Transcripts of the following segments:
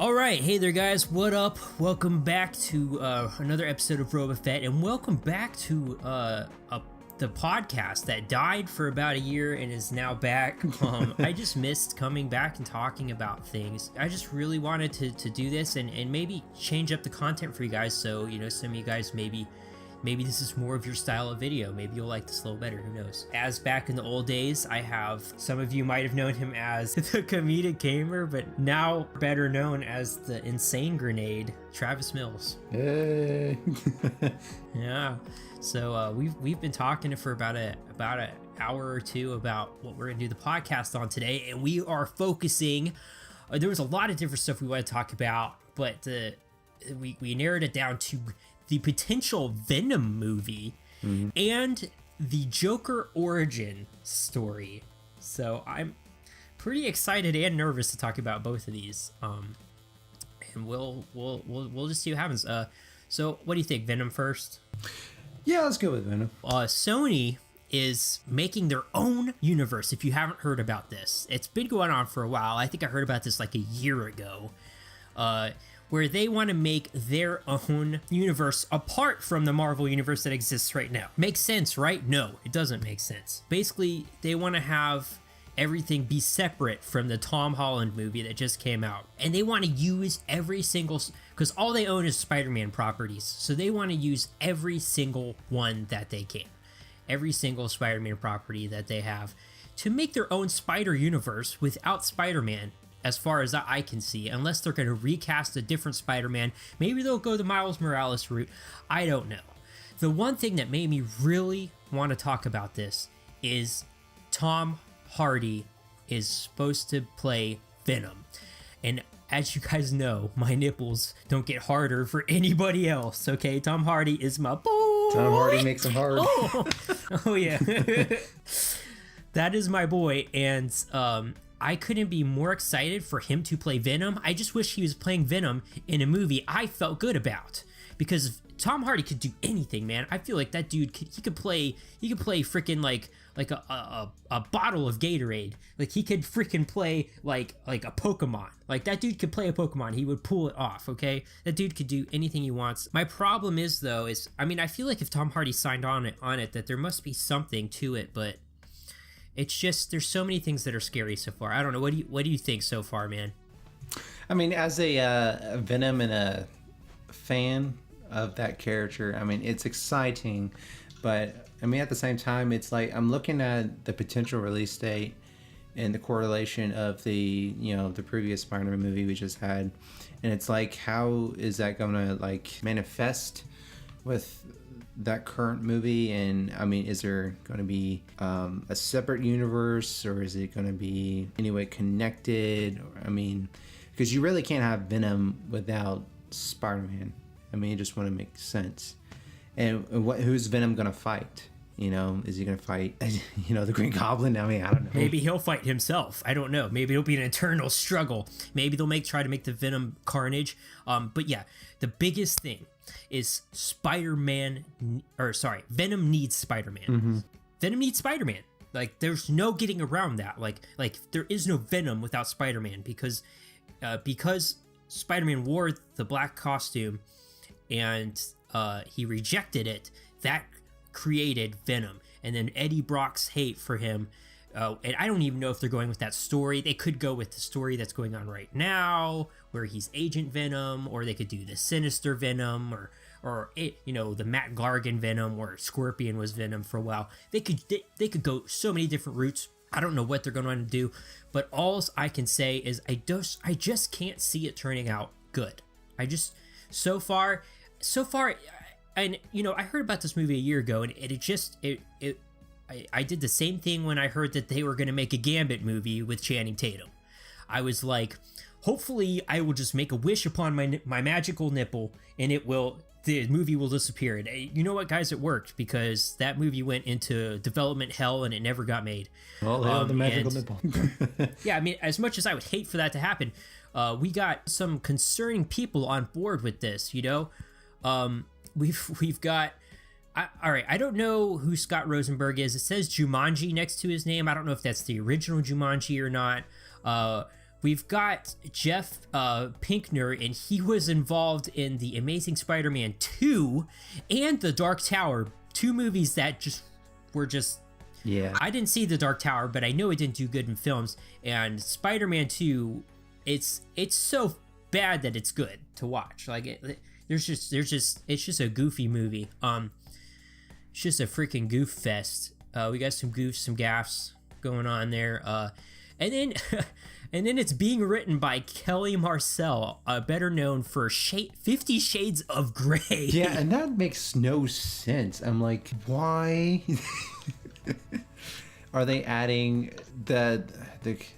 All right, hey there guys, what up? Welcome back to another episode of RobaFett, and welcome back to the podcast that died for about a year and is now back. I just missed coming back and talking about things. I just really wanted to do this and maybe change up the content for you guys, so, you know, some of you guys maybe this is more of your style of video. Maybe you'll like this a little better, who knows. As back in the old days, I have, some of you might have known him as the comedic gamer, but now better known as the insane grenade, Travis Mills. Hey. Yeah. So we've been talking for about an hour or two about what we're gonna do the podcast on today, and we are focusing. There was a lot of different stuff we want to talk about, but we narrowed it down to the potential Venom movie and the Joker origin story. So I'm pretty excited and nervous to talk about both of these. And we'll just see what happens. So what do you think, Venom first? Yeah, let's go with Venom. Sony is making their own universe. If you haven't heard about this, it's been going on for a while. I think I heard about this like a year ago. Where they want to make their own universe apart from the Marvel universe that exists right now. Makes sense, right? No, it doesn't make sense. Basically, they want to have everything be separate from the Tom Holland movie that just came out. And they want to use every single, because all they own is Spider-Man properties. So they want to use every single one that they can. Every single Spider-Man property that they have to make their own Spider universe without Spider-Man. As far as I can see, unless they're going to recast a different Spider-Man. Maybe they'll go the Miles Morales route. I don't know. The one thing that made me really want to talk about this is Tom Hardy is supposed to play Venom. And as you guys know, my nipples don't get harder for anybody else, okay? Tom Hardy is my boy. Tom Hardy makes them hard. Oh yeah. That is my boy, and I couldn't be more excited for him to play Venom. I just wish he was playing Venom in a movie I felt good about, because Tom Hardy could do anything, man. I feel like that dude could play freaking like a bottle of Gatorade. Like he could freaking play like a Pokemon. Like that dude could play a Pokemon. He would pull it off, okay? That dude could do anything he wants. My problem is though I mean, I feel like if Tom Hardy signed on it that there must be something to it, but it's just, there's so many things that are scary so far. I don't know. What do you think so far, man? I mean, as a Venom and a fan of that character, I mean, it's exciting, but I mean, at the same time, it's like I'm looking at the potential release date and the correlation of the previous Spider-Man movie we just had, and it's like, how is that going to like manifest with that current movie? And I mean, is there going to be a separate universe, or is it going to be anyway connected? I mean, because you really can't have Venom without Spider-Man. I mean, it just wouldn't make sense. And who's Venom going to fight? You know, is he going to fight, the Green Goblin? I mean, I don't know. Maybe he'll fight himself. I don't know. Maybe it'll be an eternal struggle. Maybe they'll try to make the Venom Carnage. But yeah, the biggest thing is Venom needs Spider-Man. Mm-hmm. Venom needs Spider-Man. Like, there's no getting around that. Like there is no Venom without Spider-Man, because Spider-Man wore the black costume and he rejected it. That created Venom, and then Eddie Brock's hate for him. And I don't even know if they're going with that story. They could go with the story that's going on right now, where he's Agent Venom, or they could do the Sinister Venom, or the Matt Gargan Venom, where Scorpion was Venom for a while. They could go so many different routes. I don't know what they're going to do, but all I can say is I just can't see it turning out good. So far, and I heard about this movie a year ago, and I did the same thing when I heard that they were going to make a Gambit movie with Channing Tatum. I was like, hopefully I will just make a wish upon my magical nipple, and the movie will disappear. And you know what, guys? It worked, because that movie went into development hell and it never got made. Well, the magical nipple. Yeah, I mean, as much as I would hate for that to happen, we got some concerning people on board with this, We've got... all right, I don't know who Scott Rosenberg is. It says Jumanji next to his name. I don't know if that's the original Jumanji or not. we've got Jeff Pinkner, and he was involved in The Amazing Spider-Man 2 and The Dark Tower, 2 movies that were just... Yeah. I didn't see The Dark Tower, but I know it didn't do good in films. And Spider-Man 2, it's so bad that it's good to watch. Like it's just a goofy movie. It's just a freaking goof fest. We got some goofs, some gaffes going on there. And then it's being written by Kelly Marcel, better known for 50 Shades of Grey. Yeah, and that makes no sense. I'm like, why are they adding the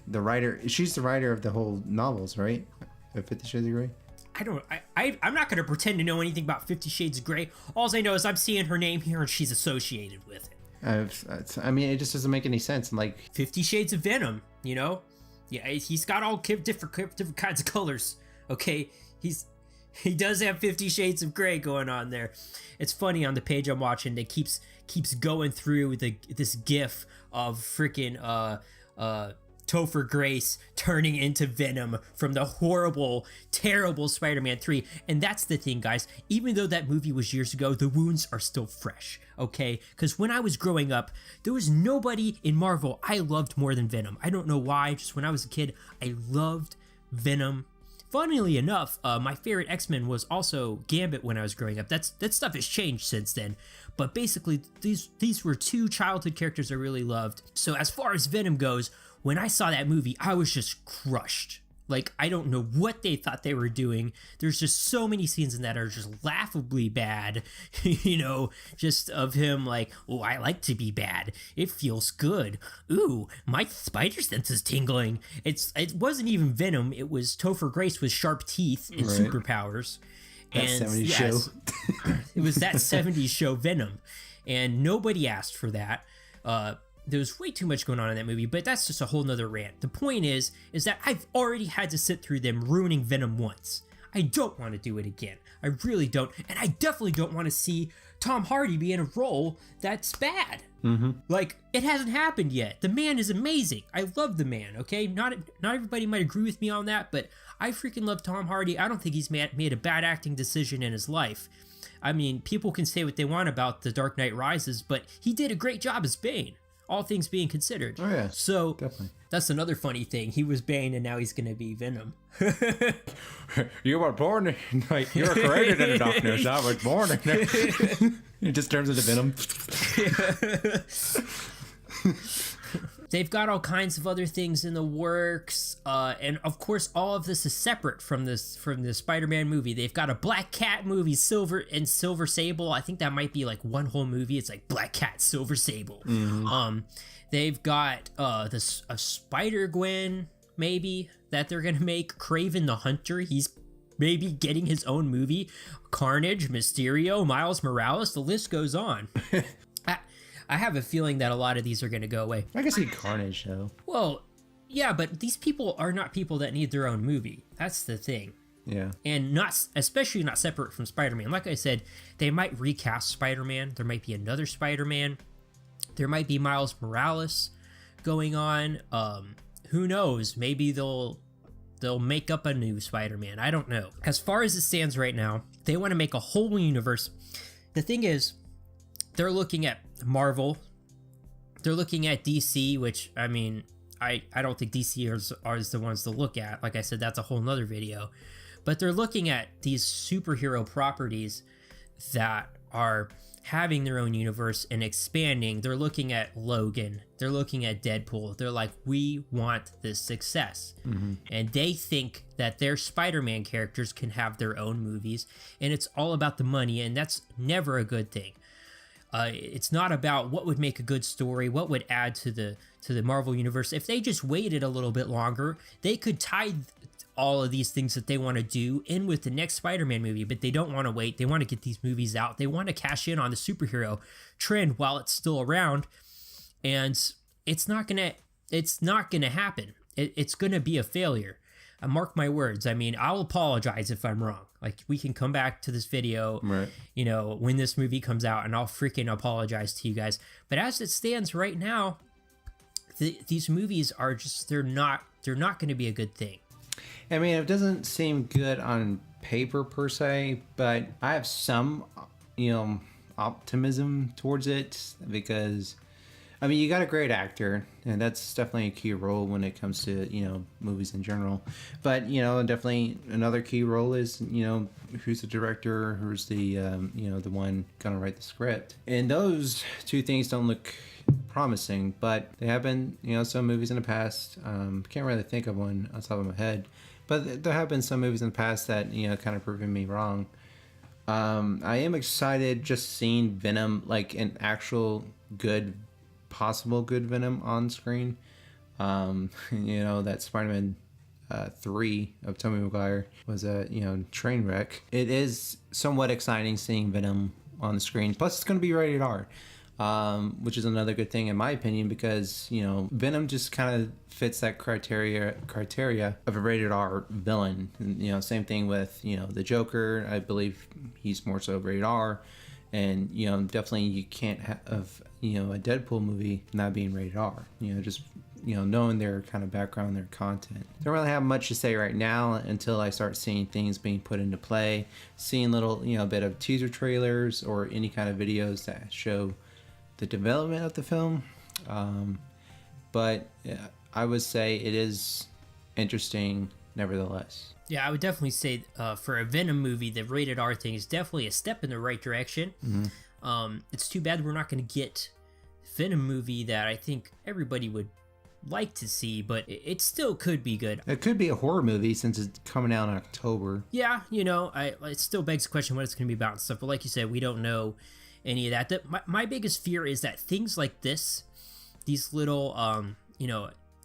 writer? She's the writer of the whole novels, right? Of 50 Shades of Grey. I'm not going to pretend to know anything about 50 Shades of Grey. All I know is I'm seeing her name here and she's associated with it. I mean, it just doesn't make any sense. I'm like, 50 Shades of Venom, you know? Yeah, he's got all different kinds of colors. Okay, he does have 50 Shades of Grey going on there. It's funny on the page I'm watching that keeps going through this GIF of freaking Topher Grace turning into Venom from the horrible, terrible Spider-Man 3. And that's the thing, guys. Even though that movie was years ago, the wounds are still fresh, okay? Because when I was growing up, there was nobody in Marvel I loved more than Venom. I don't know why. Just when I was a kid, I loved Venom. Funnily enough, my favorite X-Men was also Gambit when I was growing up. That stuff has changed since then. But basically, these were 2 childhood characters I really loved. So as far as Venom goes, when I saw that movie, I was just crushed. Like, I don't know what they thought they were doing. There's just so many scenes in that are just laughably bad, you know, just of him like, oh, I like to be bad. It feels good. Ooh, my spider sense is tingling. It wasn't even Venom. It was Topher Grace with sharp teeth and superpowers. That 70s show. It was that 70s show Venom. And nobody asked for that. There was way too much going on in that movie, but that's just a whole nother rant. The point is that I've already had to sit through them ruining Venom once. I don't want to do it again. I really don't. And I definitely don't want to see Tom Hardy be in a role that's bad. Mm-hmm. Like, it hasn't happened yet. The man is amazing. I love the man, okay? Not everybody might agree with me on that, but I freaking love Tom Hardy. I don't think he's made a bad acting decision in his life. I mean, people can say what they want about The Dark Knight Rises, but he did a great job as Bane. All things being considered. Oh yeah, so definitely. That's another funny thing. He was Bane and now he's gonna be Venom. You were born, like, you were created in the darkness. I was born in there. It just turns into Venom. They've got all kinds of other things in the works, and of course, all of this is separate from the Spider-Man movie. They've got a Black Cat movie, Silver Sable. I think that might be like one whole movie. It's like Black Cat, Silver Sable. Mm-hmm. They've got a Spider-Gwen maybe that they're gonna make. Kraven the Hunter. He's maybe getting his own movie. Carnage, Mysterio, Miles Morales. The list goes on. I have a feeling that a lot of these are going to go away. I can see Carnage, though. Well, yeah, but these people are not people that need their own movie. That's the thing. Yeah. And especially not separate from Spider-Man. Like I said, they might recast Spider-Man. There might be another Spider-Man. There might be Miles Morales going on. Who knows? Maybe they'll make up a new Spider-Man. I don't know. As far as it stands right now, they want to make a whole universe. The thing is, they're looking at Marvel, they're looking at DC, which, I mean, I don't think DC are the ones to look at. Like I said, that's a whole nother video. But they're looking at these superhero properties that are having their own universe and expanding. They're looking at Logan. They're looking at Deadpool. They're like, we want this success. Mm-hmm. And they think that their Spider-Man characters can have their own movies. And it's all about the money, and that's never a good thing. It's not about what would make a good story, what would add to the Marvel universe. If they just waited a little bit longer, they could tie all of these things that they want to do in with the next Spider-Man movie, but they don't want to wait. They want to get these movies out. They want to cash in on the superhero trend while it's still around, and it's not gonna happen. It's gonna be a failure. Mark my words. I mean, I'll apologize if I'm wrong. Like, we can come back to this video, right, you know, when this movie comes out, and I'll freaking apologize to you guys. But as it stands right now, these movies are just they're not going to be a good thing. I mean, it doesn't seem good on paper per se, but I have some, optimism towards it because, I mean, you got a great actor, and that's definitely a key role when it comes to, movies in general. But, definitely another key role is, who's the director, who's the, the one going to write the script. And those two things don't look promising, but they have been, some movies in the past. Can't really think of one on top of my head. But there have been some movies in the past that, kind of proven me wrong. I am excited just seeing Venom, like an actual possible good Venom on screen. That Spider-Man 3 of Tobey Maguire was a, train wreck. It is somewhat exciting seeing Venom on the screen. Plus, it's going to be rated R. Which is another good thing in my opinion because Venom just kind of fits that criteria of a rated R villain. And, same thing with the Joker. I believe he's more so rated R, and definitely you can't have a Deadpool movie not being rated R. Just knowing their kind of background, their content. Don't really have much to say right now until I start seeing things being put into play, seeing little bit of teaser trailers or any kind of videos that show the development of the film. But I would say it is interesting nevertheless. Yeah, I would definitely say for a Venom movie, the rated R thing is definitely a step in the right direction. Mm-hmm. It's too bad we're not going to get Venom movie that I think everybody would like to see, but it still could be good. It could be a horror movie since it's coming out in October. Yeah, it still begs the question what it's going to be about and stuff, but like you said, we don't know any of that. My biggest fear is that things like this, these little,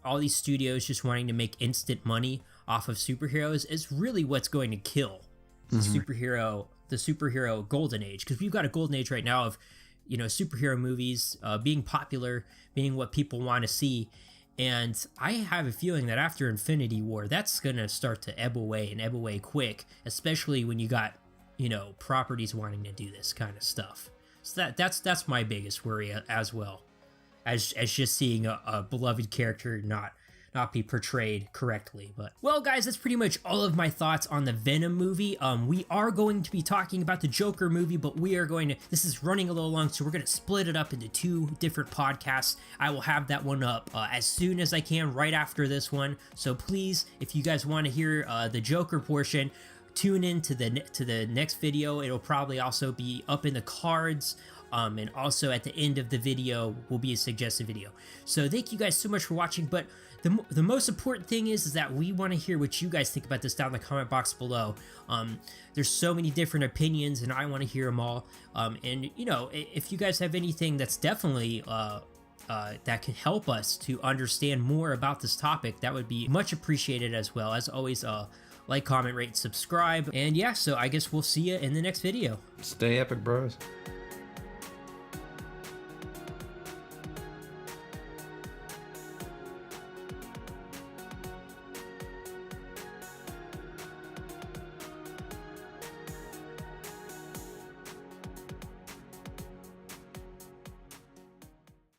all these studios just wanting to make instant money off of superheroes is really what's going to kill the superhero golden age. Because we've got a golden age right now of, superhero movies being popular, being what people want to see. And I have a feeling that after Infinity War, that's going to start to ebb away quick, especially when you got, properties wanting to do this kind of stuff. So that's my biggest worry as well, as just seeing a beloved character not be portrayed correctly. But well, guys, that's pretty much all of my thoughts on the Venom movie. We are going to be talking about the Joker movie, but this is running a little long, so we're going to split it up into 2 different podcasts. I will have that one up as soon as I can, right after this one. So please, if you guys want to hear the Joker portion, tune in to the next video. It'll probably also be up in the cards, and also at the end of the video will be a suggested video. So thank you guys so much for watching, but the most important thing is that we want to hear what you guys think about this down in the comment box below. There's so many different opinions, and I want to hear them all. And if you guys have anything that's definitely that can help us to understand more about this topic, that would be much appreciated as well. As always, like, comment, rate, subscribe, and yeah, so I guess we'll see you in the next video. Stay epic, bros.